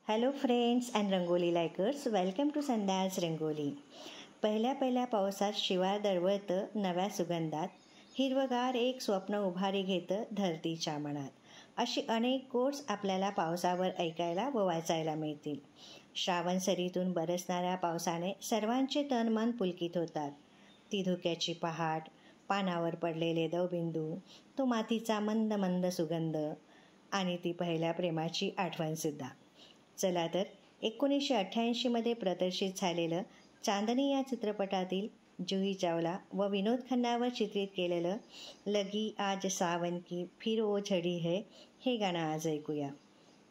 Hello friends and rangoli likers, welcome to Sandhya's rangoli. पहिल्या पावसात शिवार दळवळतं नव्या सुगंधात, हिरवगार एक स्वप्न उभारी घेतं धरतीच्या मनात. अशी अनेक कोट्स आपल्याला पावसावर ऐकायला व वाचायला मिळतील. श्रावण सरीतून बरसणाऱ्या पावसाने सर्वांचे तन मन पुलकित होतात. ती धुक्याची पहाट, पानावर पडलेले दवबिंदू, तो मातीचा मंद मंद सुगंध आणि ती पहिल्या प्रेमाची आठवणसुद्धा. चला तर 1988मध्ये प्रदर्शित झालेलं चांदनी या चित्रपटातील जुही चावला व विनोद खन्नावर चित्रित केलेलं लगी आज सावन की फिर वो झडी है हे गाणं आज ऐकूया.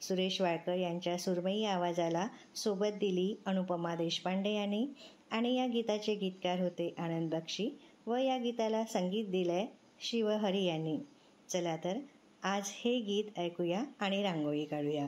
सुरेश वाडकर यांच्या सुरमई आवाजाला सोबत दिली अनुपमा देशपांडे यांनी आणि या गीताचे गीतकार होते आनंद बक्षी व या गीताला संगीत दिलंय शिवहरी यांनी. चला तर आज हे गीत ऐकूया आणि रांगोळी काढूया.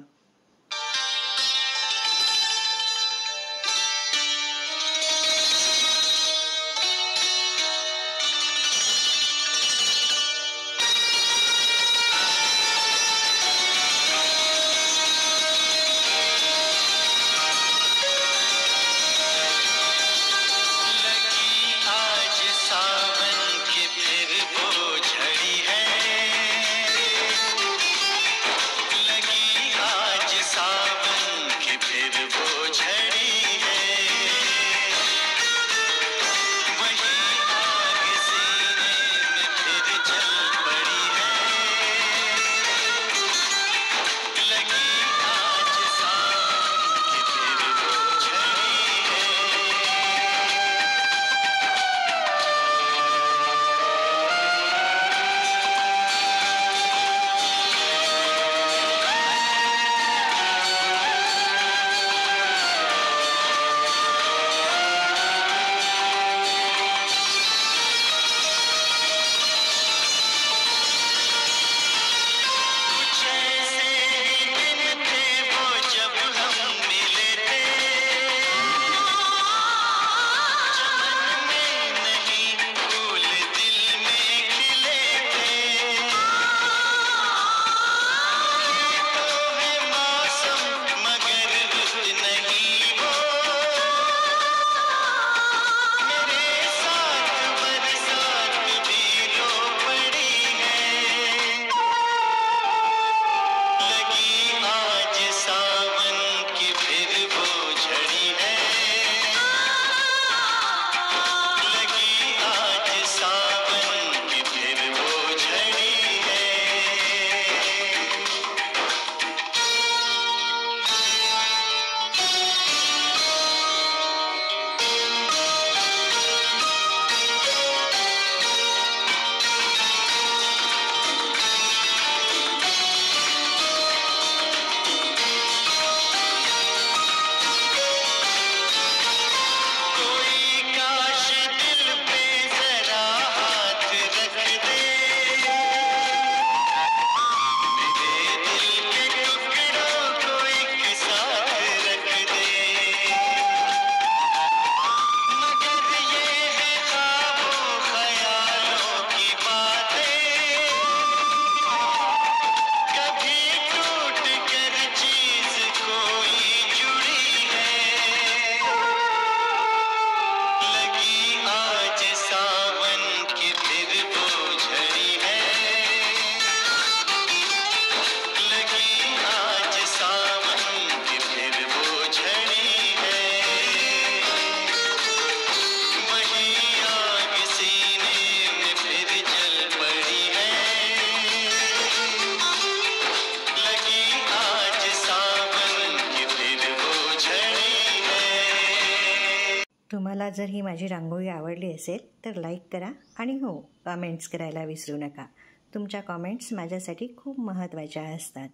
तुम्हाला जर ही माझी रांगोळी आवडली असेल तर लाईक करा आणि हो, कमेंट्स करायला विसरू नका. तुमच्या कमेंट्स माझ्यासाठी खूप महत्त्वाच्या असतात.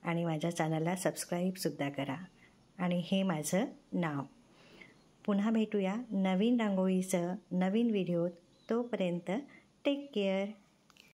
आणि माझ्या चॅनलला सबस्क्राईबसुद्धा करा. आणि हे माझं नाव. पुन्हा भेटूया नवीन रांगोळीचं नवीन व्हिडिओत. तोपर्यंत टेक केअर.